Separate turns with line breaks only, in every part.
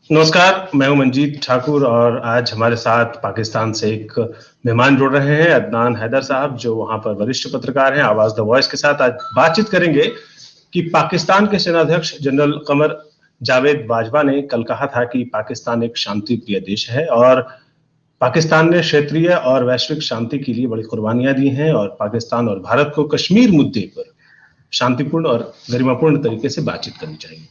नमस्कार, मैं हूँ मंजीत ठाकुर और आज हमारे साथ पाकिस्तान से एक मेहमान जुड़ रहे हैं, अदनान हैदर साहब, जो वहाँ पर वरिष्ठ पत्रकार हैं, आवाज़ द वॉइस के साथ आज बातचीत करेंगे कि पाकिस्तान के सेनाध्यक्ष जनरल कमर जावेद बाजवा ने कल कहा था कि पाकिस्तान एक शांति प्रिय देश है और पाकिस्तान ने क्षेत्रीय और वैश्विक शांति के लिए बड़ी कुर्बानियां दी हैं और पाकिस्तान और भारत को कश्मीर मुद्दे पर शांतिपूर्ण और गरिमापूर्ण तरीके से बातचीत करनी चाहिए।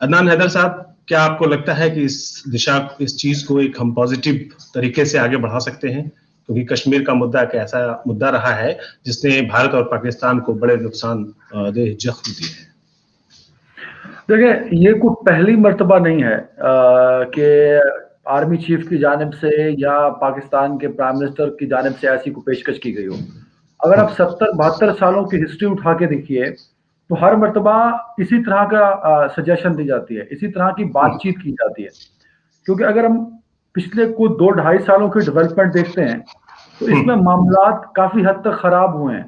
अदनान हैदर साहब, क्या आपको लगता है कि इस चीज को एक हम पॉजिटिव तरीके से आगे बढ़ा सकते हैं, क्योंकि कश्मीर का मुद्दा एक ऐसा मुद्दा रहा है जिसने भारत और पाकिस्तान को बड़े नुकसान देह जख्म दिए हैं।
देखिए, ये कोई पहली मर्तबा नहीं है कि आर्मी चीफ की जानिब से या पाकिस्तान के प्राइम मिनिस्टर की जानिब से ऐसी कोई पेशकश की गई हो। अगर आप 70-72 सालों की हिस्ट्री उठा के देखिए तो हर मर्तबा इसी तरह का सजेशन दी जाती है, इसी तरह की बातचीत की जाती है। क्योंकि अगर हम पिछले कुछ 2-2.5 सालों की डेवलपमेंट देखते हैं तो इसमें मामलात काफी हद तक खराब हुए हैं।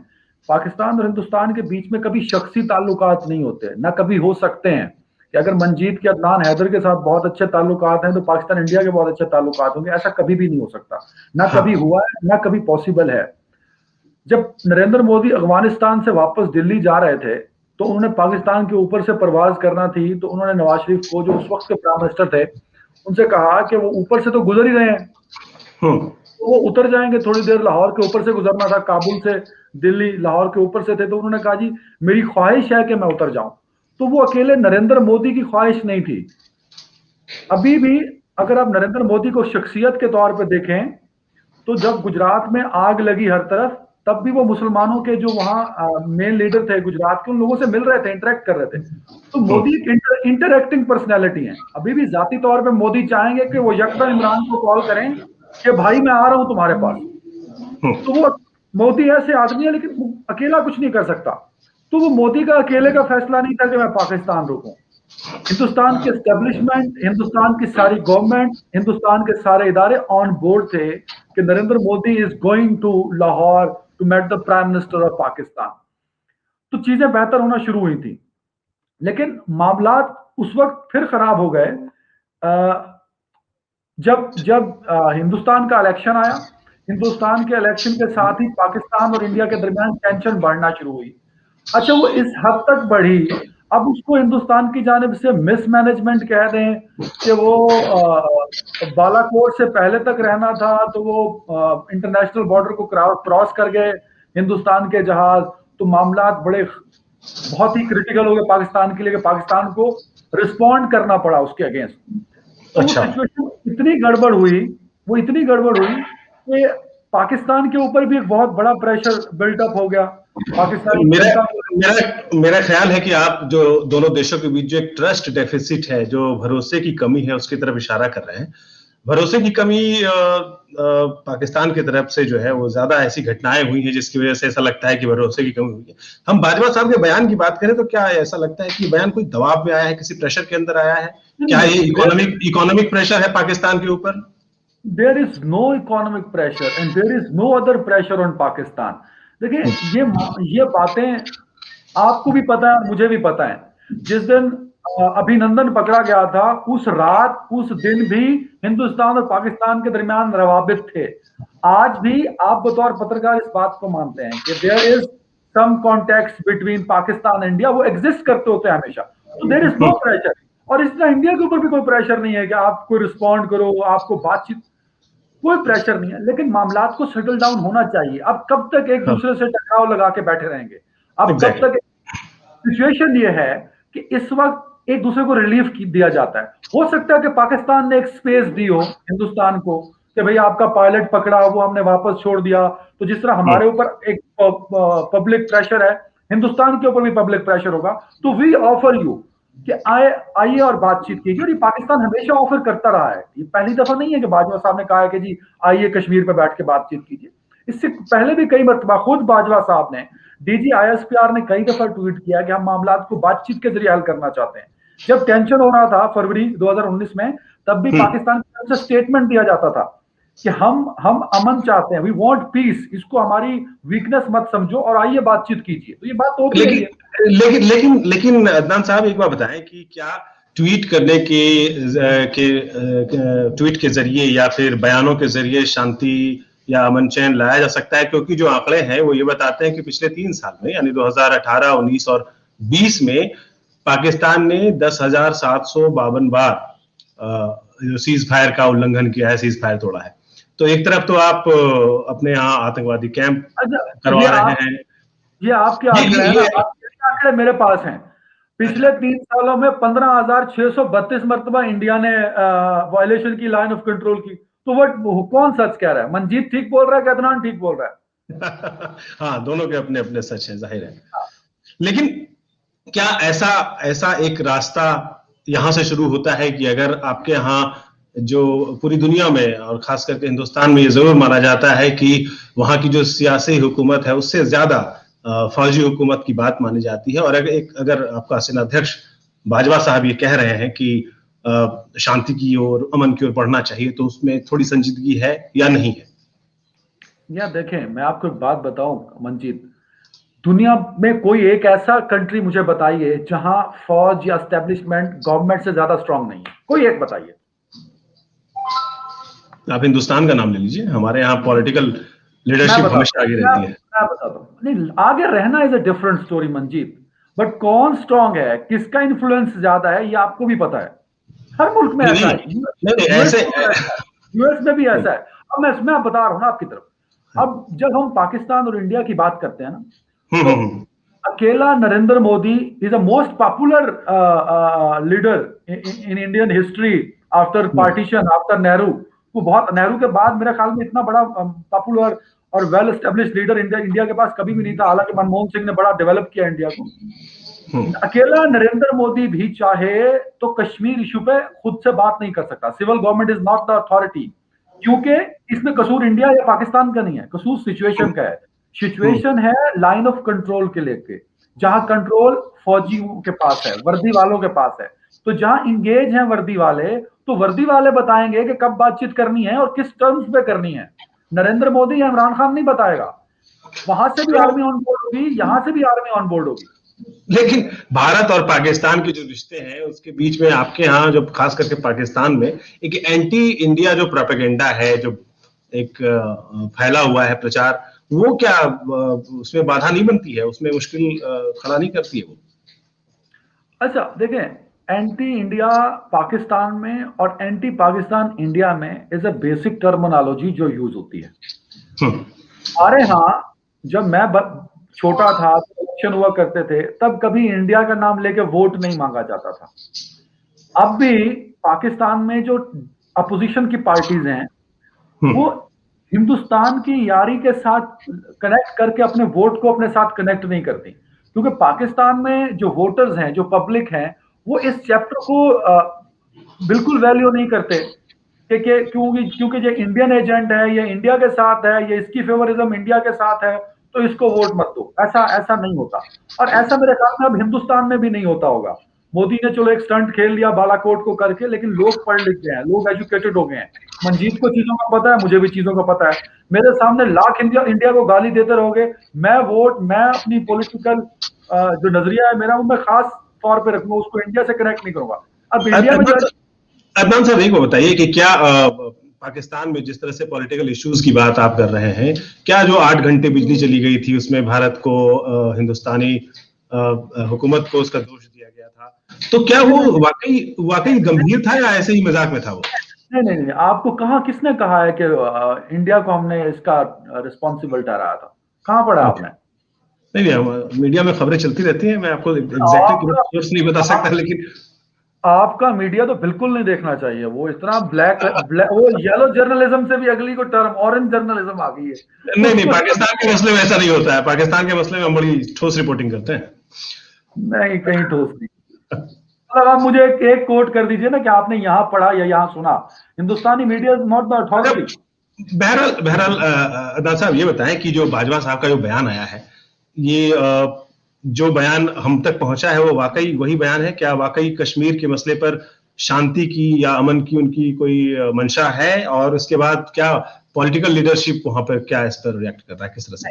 पाकिस्तान और हिंदुस्तान के बीच में कभी शख्सी ताल्लुकात नहीं होते, ना कभी हो सकते हैं। कि अगर मंजीत के अदनान हैदर के साथ बहुत अच्छे ताल्लुकात हैं तो पाकिस्तान इंडिया के बहुत अच्छे ताल्लुकात होंगे, ऐसा कभी भी नहीं हो सकता। ना कभी हुआ है, ना कभी पॉसिबल है। जब नरेंद्र मोदी अफगानिस्तान से वापस दिल्ली जा रहे थे तो उन्होंने पाकिस्तान के ऊपर से परवाज करना थी, तो उन्होंने नवाज शरीफ को, जो उस वक्त के प्राइम मिनिस्टर थे, उनसे कहा कि वो ऊपर से तो गुजर ही रहे हैं, तो वो उतर जाएंगे। थोड़ी देर लाहौर के ऊपर से गुजरना था, काबुल से दिल्ली लाहौर के ऊपर से थे, तो उन्होंने कहा जी मेरी ख्वाहिश है कि मैं उतर जाऊं। तो वो अकेले नरेंद्र मोदी की ख्वाहिश नहीं थी। अभी भी अगर आप नरेंद्र मोदी को शख्सियत के तौर पर देखें तो जब गुजरात में आग लगी हर तरफ, तब भी वो मुसलमानों के जो वहां मेन लीडर थे गुजरात के, उन लोगों से मिल रहे थे, इंटरेक्ट कर रहे थे। तो मोदी एक इंटरेक्टिंग पर्सनैलिटी है। अभी भी जाती तौर पे मोदी चाहेंगे कि वो यकदम इमरान को कॉल करें कि भाई मैं आ रहा हूं तुम्हारे पास। तो वो मोदी ऐसे आदमी है, लेकिन वो अकेला कुछ नहीं कर सकता। तो वो मोदी का अकेले का फैसला नहीं था कि मैं पाकिस्तान रुकूं। हिंदुस्तान के एस्टेब्लिशमेंट, हिंदुस्तान की सारी गवर्नमेंट, हिंदुस्तान के सारे इदारे ऑन बोर्ड थे कि Narendra Modi is going to Lahore to met the prime minister of Pakistan. तो चीजें बेहतर होना शुरू हुई थी, लेकिन मामलात उस वक्त फिर खराब हो गए जब जब हिंदुस्तान का इलेक्शन आया। हिंदुस्तान के इलेक्शन के साथ ही पाकिस्तान और इंडिया के दरमियान टेंशन बढ़ना शुरू हुई। अच्छा, वो इस हद तक बढ़ी, अब उसको हिंदुस्तान की जानिब से मिसमैनेजमेंट कह दें कि वो बालाकोट से पहले तक रहना था, तो वो इंटरनेशनल बॉर्डर को क्रॉस कर गए हिंदुस्तान के जहाज, तो मामलात बड़े बहुत ही क्रिटिकल हो गए पाकिस्तान के लिए कि पाकिस्तान को रिस्पॉन्ड करना पड़ा उसके अगेंस्ट। तो
अच्छा।
वो सिचुएशन इतनी गड़बड़ हुई, वो इतनी गड़बड़ हुई कि पाकिस्तान के ऊपर भी एक बहुत बड़ा प्रेशर बिल्टअप हो गया। पाकिस्तानी
मेरा मेरा मेरा ख्याल है कि आप जो दोनों देशों के बीच जो एक ट्रस्ट डेफिसिट है, जो भरोसे की कमी है, उसकी तरफ इशारा कर रहे हैं। भरोसे की कमी पाकिस्तान की तरफ से जो है वो ज्यादा ऐसी घटनाएं हुई हैं जिसकी वजह से ऐसा लगता है कि भरोसे की कमी हुई है। हम बाजवा साहब के बयान की बात करें तो क्या ऐसा लगता है कि बयान कोई दबाव में आया है, किसी प्रेशर के अंदर आया है? क्या ये इकोनॉमिक प्रेशर है पाकिस्तान के ऊपर?
There is no economic pressure and there is no other pressure on Pakistan. देखिए, ये बातें आपको भी पता है, मुझे भी पता है। जिस दिन अभिनंदन पकड़ा गया था, उस रात उस दिन भी हिंदुस्तान और पाकिस्तान के दरमियान रवाबित थे। आज भी आप बतौर पत्रकार इस बात को मानते हैं कि there is some contact between Pakistan and India, वो एग्जिस्ट करते होते हैं हमेशा। तो देयर इज नो प्रेशर। और इस तरह इंडिया के ऊपर भी कोई प्रेशर नहीं है कि आपको रिस्पॉन्ड करो, आपको बातचीत, कोई प्रेशर नहीं है। लेकिन मामलात को सेटल डाउन होना चाहिए। अब कब तक एक दूसरे से टकराव लगा के बैठे रहेंगे? अब कब तक? सिचुएशन ये है कि इस वक्त एक दूसरे को रिलीफ दिया जाता है। हो सकता है कि पाकिस्तान ने एक स्पेस दी हो हिंदुस्तान को कि भाई आपका पायलट पकड़ा, वो हमने वापस छोड़ दिया। तो जिस तरह हमारे ऊपर एक पब्लिक प्रेशर है, हिंदुस्तान के ऊपर भी पब्लिक प्रेशर होगा। तो वी ऑफर यू कि आइए और बातचीत कीजिए। और ये पाकिस्तान हमेशा ऑफर करता रहा है, ये पहली दफा नहीं है कि बाजवा साहब ने कहा है कि जी आइए कश्मीर पर बैठ के बातचीत कीजिए। इससे पहले भी कई मरतबा खुद बाजवा साहब ने, डीजी आईएसपीआर ने कई दफा ट्वीट किया कि हम मामलात को बातचीत के जरिए हल करना चाहते हैं। जब टेंशन हो रहा था फरवरी 2019 में, तब भी पाकिस्तान की तरफ से स्टेटमेंट दिया जाता था कि हम अमन चाहते हैं, वी वांट पीस, इसको हमारी वीकनेस मत समझो और आइए बातचीत कीजिए। तो ये बात होती है।
लेकिन अदनान साहब, एक बात बताएं कि क्या ट्वीट करने ट्वीट के जरिए या फिर बयानों के जरिए शांति या अमन चैन लाया जा सकता है, क्योंकि जो आंकड़े हैं वो ये बताते हैं कि पिछले 3 साल में यानी 2018, 19 और 20 में पाकिस्तान ने 10,752 बार सीज फायर का उल्लंघन किया है, सीज फायर तोड़ा है। तो एक तरफ तो आप अपने यहाँ आतंकवादी कैंप करवा रहे हैं।
ये आपके आंकड़े हैं, आपके आंकड़े मेरे पास हैं। पिछले 3 सालों में 15,632 मरतबा इंडिया ने वायलेशन की, लाइन ऑफ कंट्रोल की। तो वो कौन सच कह रहा है? मंजीत ठीक बोल रहा है कि अदनान ठीक बोल रहा है?
हाँ, दोनों के अपने अपने सच है, जाहिर है। लेकिन क्या ऐसा एक रास्ता यहां से शुरू होता है कि अगर आपके यहाँ, जो पूरी दुनिया में और खास करके हिंदुस्तान में ये जरूर माना जाता है कि वहां की जो सियासी हुकूमत है उससे ज्यादा फौजी हुकूमत की बात मानी जाती है, और अगर आपका सेनाध्यक्ष बाजवा साहब ये कह रहे हैं कि शांति की ओर, अमन की ओर बढ़ना चाहिए, तो उसमें थोड़ी संजीदगी है या नहीं है?
या देखें, मैं आपको एक बात बताऊं मंजीत, दुनिया में कोई एक ऐसा कंट्री मुझे बताइए जहां फौज या एस्टेब्लिशमेंट गवर्नमेंट से ज्यादा स्ट्रांग नहीं है। कोई एक बताइए।
आप हिंदुस्तान का नाम ले लीजिए, हमारे यहाँ पॉलिटिकल लीडरशिप हमेशा आगे रहती है।
मैं बताता हूँ, नहीं, आगे रहना is a different story Manjeet, but कौन स्ट्रांग है, किसका इन्फ्लुएंस ज्यादा है, ये आपको भी पता है। हर मुल्क में ऐसा है, यूएस में भी ऐसा है। अब मैं बता रहा हूँ ना आपकी तरफ। अब जब हम पाकिस्तान और इंडिया की बात करते हैं ना, तो अकेला Narendra Modi is the most popular leader in Indian history after partition, after Nehru. वो बहुत, नेहरू के बाद मेरे ख्याल में इतना बड़ा पॉपुलर और वेल एस्टेब्लिश्ड लीडर इंडिया के पास कभी भी नहीं था। हालांकि मनमोहन सिंह ने बड़ा डेवलप किया इंडिया को। अकेला नरेंद्र मोदी भी चाहे तो कश्मीर इशू पे खुद से बात नहीं कर सकता। Civil government is not the authority, क्योंकि इसमें कसूर इंडिया या पाकिस्तान का नहीं है, कसूर सिचुएशन का है। सिचुएशन है लाइन ऑफ कंट्रोल के लेके, जहां कंट्रोल फौजियों के पास है, वर्दी वालों के पास है। तो जहां इंगेज हैं वर्दी वाले, तो वर्दी वाले बताएंगे कि कब बातचीत करनी है और किस टर्म्स पे करनी है। नरेंद्र मोदी या इमरान खान नहीं बताएगा। वहां से भी आर्मी ऑन बोर्ड होगी, यहां से भी आर्मी ऑन बोर्ड होगी।
लेकिन भारत और पाकिस्तान के जो रिश्ते हैं उसके बीच में आपके यहाँ, जो खास करके पाकिस्तान में एक एंटी इंडिया जो प्रोपेगेंडा है, जो एक फैला हुआ है प्रचार, वो क्या उसमें बाधा नहीं बनती है, उसमें मुश्किल खड़ा नहीं करती है वो?
अच्छा देखें, एंटी इंडिया पाकिस्तान में और एंटी पाकिस्तान इंडिया में इज अ बेसिक टर्मिनोलॉजी जो यूज होती है। हमारे यहाँ जब मैं छोटा था, इलेक्शन हुआ करते थे, तब कभी इंडिया का नाम लेके वोट नहीं मांगा जाता था। अब भी पाकिस्तान में जो अपोजिशन की पार्टीज हैं, वो हिंदुस्तान की यारी के साथ कनेक्ट करके अपने वोट को अपने साथ कनेक्ट नहीं करती, क्योंकि पाकिस्तान में जो वोटर्स हैं, जो पब्लिक हैं, वो इस चैप्टर को बिल्कुल वैल्यू नहीं करते क्योंकि ये इंडियन एजेंट है, ये इंडिया के साथ है, ये इसकी फेवरिज्म इंडिया के साथ है, तो इसको वोट मत दो। ऐसा नहीं होता, और ऐसा मेरे ख्याल में अब हिंदुस्तान में भी नहीं होता होगा। मोदी ने चलो एक स्टंट खेल लिया बालाकोट को करके, लेकिन लोग पढ़ लिख गए हैं, लोग एजुकेटेड हो गए हैं। मंजीत को चीजों का पता है, मुझे भी चीजों का पता है। मेरे सामने लाख इंडिया को गाली देते रहोगे, मैं अपनी पॉलिटिकल जो नजरिया है मेरा, वो मैं खास तौर पे रखूंगा, उसको इंडिया से कनेक्ट नहीं करूंगा। अब इंडिया में
अदनान साहब एक बताइए कि क्या पाकिस्तान में जिस तरह से पॉलिटिकल इश्यूज की बात आप कर रहे हैं, क्या जो 8 घंटे बिजली चली गई थी उसमें भारत को, हिंदुस्तानी हुकूमत को उसका दोष दिया गया था, तो क्या वो वाकई गंभीर था या ऐसे ही मजाक में था वो?
नहीं, आपको किसने कहा है कि इंडिया को हमने इसका रिस्पॉन्सिबल ठहराया था? कहाँ पढ़ा आपने?
नहीं, मीडिया में खबरें चलती रहती हैं, मैं आपको एग्जैक्टली सोर्स नहीं बता सकता, लेकिन
आपका मीडिया तो बिल्कुल नहीं देखना चाहिए। वो इतना ब्लैक वो येलो जर्नलिज्म से भी अगली को टर्म ऑरेंज जर्नलिज्म आ गई है।
नहीं, पाकिस्तान के मसले में ऐसा नहीं होता है। पाकिस्तान के मसले में हम बड़ी ठोस रिपोर्टिंग करते हैं।
नहीं, कहीं ठोस नहीं। मतलब आप मुझे एक कोट कर दीजिए ना कि आपने यहाँ पढ़ा या यहाँ सुना। Hindustani media is not the authority.
बहरहाल अदनान साहब ये बताएं कि जो बाजवा साहब का जो बयान आया है, ये जो बयान हम तक पहुंचा है, वो वाकई वही बयान है? क्या वाकई कश्मीर के मसले पर शांति की या अमन की उनकी कोई मंशा है? और उसके बाद क्या पॉलिटिकल लीडरशिप वहां पर क्या इस पर रिएक्ट कर रहा है, किस तरह से?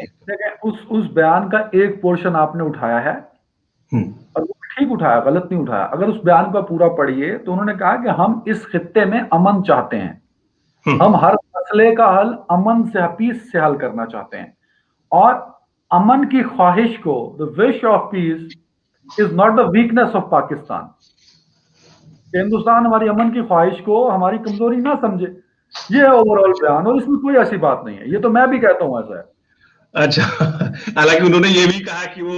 उस बयान का एक पोर्शन आपने उठाया है और वो ठीक ठीक उठाया, गलत नहीं उठाया। अगर उस बयान को पूरा पढ़िए तो उन्होंने कहा कि हम इस खित्ते में अमन चाहते हैं, हम हर मसले का हल अमन से, पीस से हल करना चाहते हैं। और अमन की ख्वाहिश को, the wish of peace is not the weakness of Pakistan. Hindustan हमारी अमन की ख्वाहिश को हमारी कमजोरी ना समझे, ये है ओवरऑल बयान, और इसमें कोई ऐसी बात नहीं है। ये तो मैं भी कहता हूं ऐसा है।
अच्छा, हालांकि उन्होंने ये भी कहा कि वो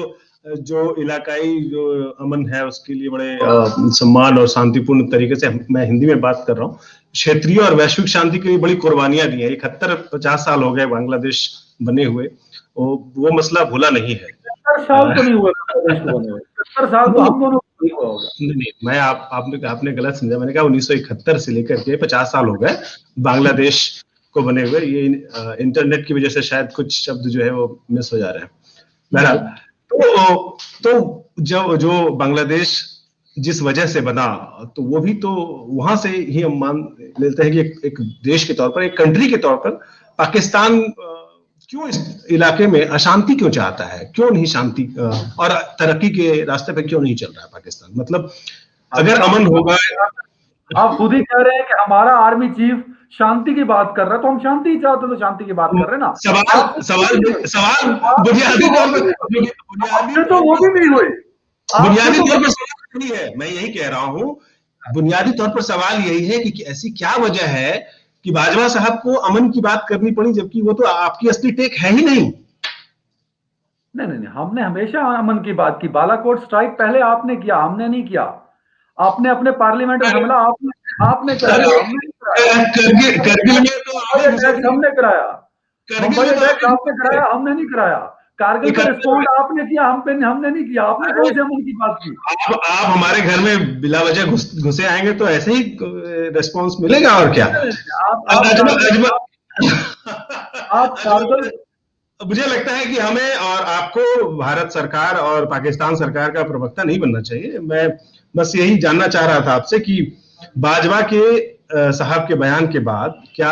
जो इलाकाई जो अमन है उसके लिए बड़े सम्मान और शांतिपूर्ण तरीके से, मैं हिंदी में बात कर रहा हूँ, क्षेत्रीय और वैश्विक शांति के लिए बड़ी कुर्बानियां दी हैं। 71-50 साल हो गए बांग्लादेश बने हुए, वो मसला भूला नहीं है।
70 साल तो नहीं हुए बांग्लादेश को बने हुए, 70 साल तो हम दोनों
नहीं, मैं आपने गलत समझा। मैंने कहा 1971 से लेकर के 50 साल हो गए बांग्लादेश को बने हुए। ये इंटरनेट की वजह से शायद कुछ शब्द जो है वो मिस हो जा रहे हैं। बहरहाल, तो जब जो बांग्लादेश जिस वजह से बना, तो वो भी तो वहां से ही हम मान लेते हैं कि एक देश के तौर पर, एक कंट्री के तौर पर पाकिस्तान क्यों इस इलाके में अशांति क्यों चाहता है, क्यों नहीं शांति और तरक्की के रास्ते पे क्यों नहीं चल रहा है पाकिस्तान? मतलब अगर अमन होगा,
आप खुद ही कह रहे हैं कि हमारा आर्मी चीफ शांति की बात कर रहा है, तो हम शांति ही चाहते तो शांति की बात कर रहे हैं ना।
सवाल बुनियादी तौर पर
तो वो भी नहीं हुई,
बुनियादी तौर पर सवाल नहीं है। मैं यही कह रहा हूँ, बुनियादी तौर पर सवाल यही है कि ऐसी क्या वजह है कि बाजवा साहब को अमन की बात करनी पड़ी, जबकि वो तो आपकी असली टेक है ही नहीं।
नहीं, हमने हमेशा अमन की बात की। बालाकोट स्ट्राइक पहले आपने किया, हमने नहीं किया। आपने अपने पार्लियामेंट में हमला आपने कराया,
करगिल में तो
हमने कराया, मुंबई अटैक आपने कराया, हमने नहीं कराया। कारगिल का रिस्पॉन्ड आपने किया, हमने नहीं किया। आपने कौन से अमन की बात की?
आप हमारे घर में बिला वजह घुसे आएंगे तो ऐसे ही रिस्पॉन्स मिलेगा, और क्या? मुझे लगता है कि हमें और आपको भारत सरकार और पाकिस्तान सरकार का प्रवक्ता नहीं बनना चाहिए। मैं बस यही जानना चाह रहा था आपसे कि बाजवा के साहब के बयान के बाद क्या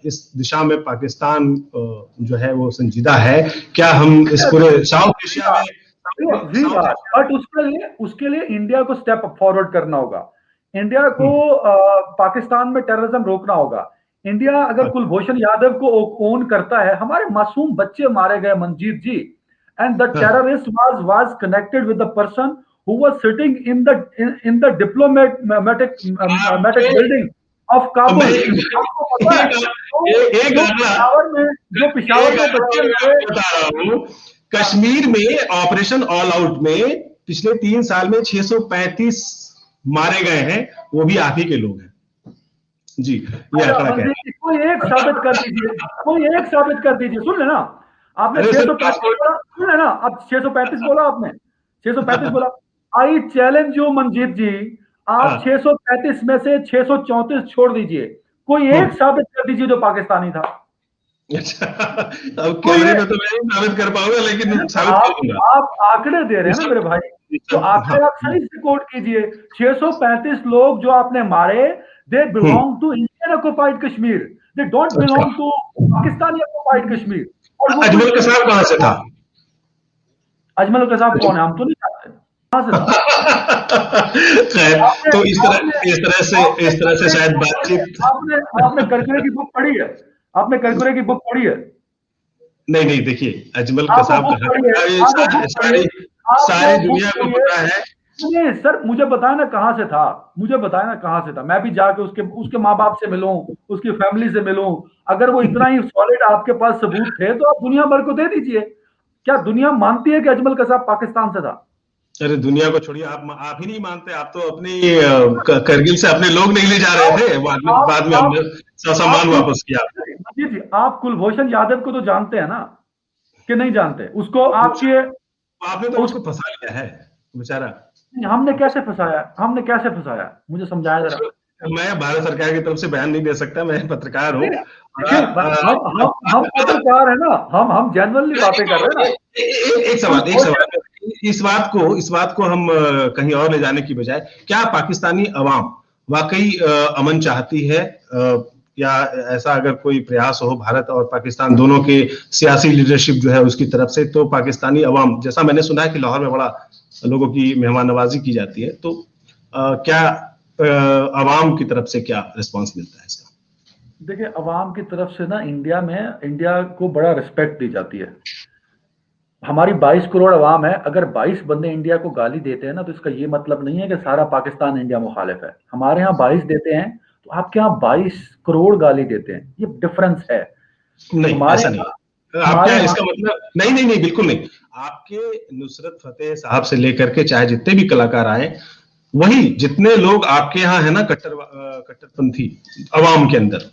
इस दिशा में पाकिस्तान जो है वो संजीदा है? क्या हम इस पूरे साउथ एशिया में,
बट उसके लिए इंडिया को स्टेप फॉरवर्ड करना होगा। इंडिया को पाकिस्तान में टेररिज्म रोकना होगा। इंडिया अगर कुलभूषण यादव को ओन करता है, हमारे मासूम बच्चे मारे गए Manjeet ji, and the terrorist was connected with the person who was sitting in the diplomatic building of Kabul। आपको पता है जो पिशावर में बच्चे
बता रहा हूँ, कश्मीर में ऑपरेशन ऑल आउट में पिछले 3 साल में 635 मारे गए हैं, वो भी आप ही के लोग हैं जी। ये आंकड़ा क्या है?
कोई एक साबित कर दीजिए। सुन लेना, आपने 635 बोला, सुन लेना, अब 635 बोला आपने, 635 बोला। आई चैलेंज यू मंजीत जी, आप 635 में से 634 छोड़ दीजिए, कोई एक साबित कर दीजिए जो पाकिस्तानी था।
अच्छा, अब कैमरे में तो मैं नहीं साबित कर पाऊंगा, लेकिन साबित कर दूंगा।
आप आंकड़े दे रहे हैं ना मेरे भाई, तो आंकड़े आप सही से कोट कीजिए। 635 लोग जो आपने मारे, they belong to Indian occupied Kashmir, they don't belong to Pakistani occupied Kashmir.
और अजमल कसाब कहां से था?
अजमल कसाब कौन है? हम तो नहीं जानते कहां से था।
तो इस तरह से शायद बातचीत।
आपने करकुरे की बुक पढ़ी है? आपने करकुरे की बुक पढ़ी है?
नहीं, देखिए, अजमल कसाब सारी दुनिया को पता है।
नहीं सर, मुझे बताया ना कहां से था, मैं भी जाके उसके माँ बाप से मिलूं, उसकी फैमिली से मिलूं। अगर वो इतना ही सॉलिड आपके पास सबूत थे तो आप दुनिया भर को दे दीजिए। क्या दुनिया मानती है कि अजमल कसाब पाकिस्तान से था?
अरे दुनिया को छोड़िए, आप ही नहीं मानते। आप तो अपनी करगिल से अपने लोग नहीं ले जा रहे थे, बाद में हमने ससामान वापस किया।
जी, आप कुलभूषण यादव को तो जानते हैं ना, कि नहीं जानते? उसको आपने
तो उसको फंसा लिया है बेचारा।
हमने कैसे फंसाया? मुझे समझाया जरा।
मैं भारत सरकार की तरफ से बयान नहीं दे सकता, मैं पत्रकार हूँ।
हम पत्रकार है ना, हम जनरली बातें कर रहे हैं ना।
एक सवाल, इस बात को हम कहीं और ले जाने की बजाय, क्या पाकिस्तानी अवाम वाकई अमन चाहती है, या ऐसा अगर कोई प्रयास हो भारत और पाकिस्तान दोनों के सियासी लीडरशिप जो है उसकी तरफ से, तो पाकिस्तानी अवाम, जैसा मैंने सुना है कि लाहौर में बड़ा लोगों की मेहमान नवाजी की जाती है, तो क्या आवाम की तरफ से क्या रिस्पांस मिलता है इसका?
देखिए, अवाम की तरफ से ना इंडिया को बड़ा रिस्पेक्ट दी जाती है। हमारी 22 करोड़ अवाम है, अगर 22 बंदे इंडिया को गाली देते हैं ना, तो इसका ये मतलब नहीं है कि सारा पाकिस्तान इंडिया मुखालिफ है। हमारे यहाँ 22 देते हैं, तो आपके यहाँ 22 करोड़ गाली देते हैं, ये डिफरेंस है।
नहीं,
हमारे
ऐसा नहीं है। आप
हमारे
क्या
यहाँ
इसका मतलब, नहीं नहीं नहीं, बिल्कुल नहीं। आपके नुसरत फतेह साहब से लेकर के चाहे जितने भी कलाकार आए, वही जितने लोग आपके यहाँ है ना कट्टरपंथी अवाम के अंदर,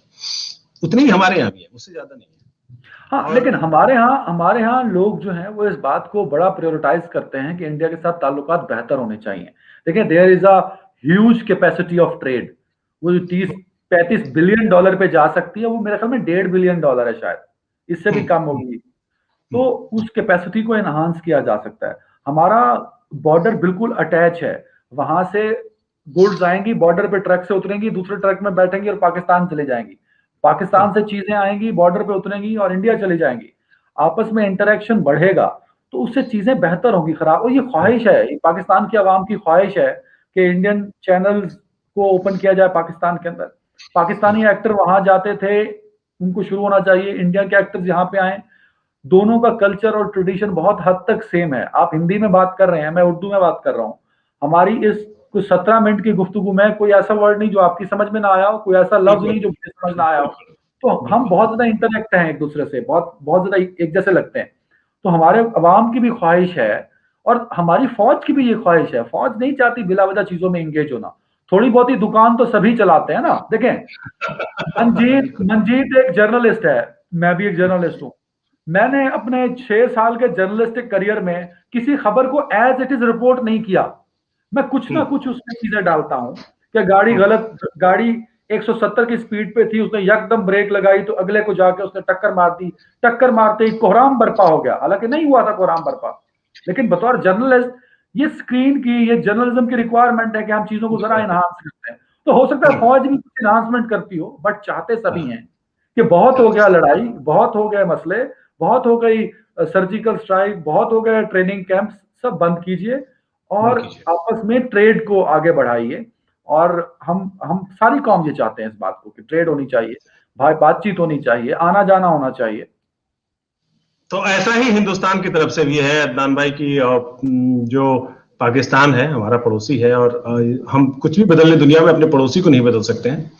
उतने ही हमारे यहाँ भी है, उससे ज्यादा नहीं है।
हाँ, लेकिन हमारे यहाँ लोग जो हैं वो इस बात को बड़ा प्रायोरिटाइज करते हैं कि इंडिया के साथ ताल्लुकात बेहतर होने चाहिए। देखिए, there is a huge capacity of trade. वो जो 30-35 बिलियन डॉलर पे जा सकती है, वो मेरे ख्याल में 1.5 बिलियन डॉलर है शायद, इससे भी कम होगी। तो उस कैपेसिटी को एनहांस किया जा सकता है। हमारा बॉर्डर बिल्कुल अटैच है, वहां से गुड्स आएंगी, बॉर्डर पे ट्रक से उतरेंगी, दूसरे ट्रक में बैठेंगी और पाकिस्तान चले जाएंगी। पाकिस्तान से चीजें आएंगी, बॉर्डर पे उतरेंगी और इंडिया चली जाएंगी। आपस में इंटरेक्शन बढ़ेगा, तो उससे चीजें बेहतर होंगी। खराब, और ये ख्वाहिश है, ये पाकिस्तान की आवाम की ख्वाहिश है कि इंडियन चैनल्स को ओपन किया जाए पाकिस्तान के अंदर। पाकिस्तानी एक्टर वहां जाते थे, उनको शुरू होना चाहिए। इंडिया के एक्टर्स यहाँ पे आए। दोनों का कल्चर और ट्रेडिशन बहुत हद तक सेम है। आप हिंदी में बात कर रहे हैं, मैं उर्दू में बात कर रहा हूं। हमारी इस कुछ 17 मिनट की गुफ्तगू में कोई ऐसा वर्ड नहीं जो आपकी समझ में ना आया हो, कोई ऐसा लफ्ज नहीं जो मुझे समझ ना आया हो। तो हम बहुत ज्यादा इंटरेक्ट हैं एक दूसरे से, बहुत बहुत ज्यादा एक जैसे लगते हैं। तो हमारे अवाम की भी ख्वाहिश है और हमारी फौज की भी ये ख्वाहिश है। फौज नहीं चाहती बिला वजह चीजों में एंगेज होना। थोड़ी बहुत ही दुकान तो सभी चलाते हैं ना। देखें, मंजीत एक जर्नलिस्ट है, मैं भी एक जर्नलिस्ट हूं। मैंने अपने 6 साल के जर्नलिस्टिक करियर में किसी खबर को एज इट इज रिपोर्ट नहीं किया। मैं कुछ ना कुछ उसमें चीजें डालता हूं कि गाड़ी 170 की स्पीड पे थी, उसने यकदम ब्रेक लगाई तो अगले को जाके उसने टक्कर मार दी। टक्कर मारते ही कोहराम बरपा हो गया, हालांकि नहीं हुआ था कोहराम बरपा, लेकिन बतौर जर्नलिस्ट ये स्क्रीन की, ये जर्नलिज्म की रिक्वायरमेंट है कि हम चीजों को जरा इनहांस करते हैं। तो हो सकता है फौज भी कुछ इनहांसमेंट करती हो, बट चाहते सभी हैं कि बहुत हो गया लड़ाई, बहुत हो गए मसले, बहुत हो गई सर्जिकल स्ट्राइक, बहुत हो गए ट्रेनिंग कैंप्स, सब बंद कीजिए और आपस में ट्रेड को आगे बढ़ाइए। और हम सारी कौम ये चाहते हैं इस बात को कि ट्रेड होनी चाहिए, भाई बातचीत होनी चाहिए, आना जाना होना चाहिए।
तो ऐसा ही हिंदुस्तान की तरफ से भी है अदनान भाई की, जो पाकिस्तान है हमारा पड़ोसी है, और हम कुछ भी बदलने दुनिया में अपने पड़ोसी को नहीं बदल सकते हैं,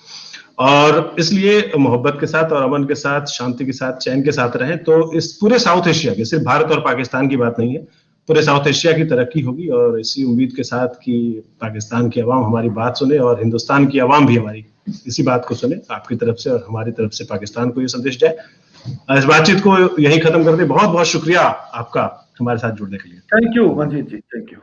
और इसलिए मोहब्बत के साथ और अमन के साथ, शांति के साथ, चैन के साथ रहें। तो इस पूरे साउथ एशिया की, सिर्फ भारत और पाकिस्तान की बात नहीं है, पूरे साउथ एशिया की तरक्की होगी। और इसी उम्मीद के साथ कि पाकिस्तान की आवाम हमारी बात सुने और हिंदुस्तान की आवाम भी हमारी इसी बात को सुने, आपकी तरफ से और हमारी तरफ से पाकिस्तान को ये संदेश जाए। इस बातचीत को यही खत्म कर दे। बहुत बहुत शुक्रिया आपका हमारे साथ जुड़ने के लिए।
Thank you Manjeet ji, thank you.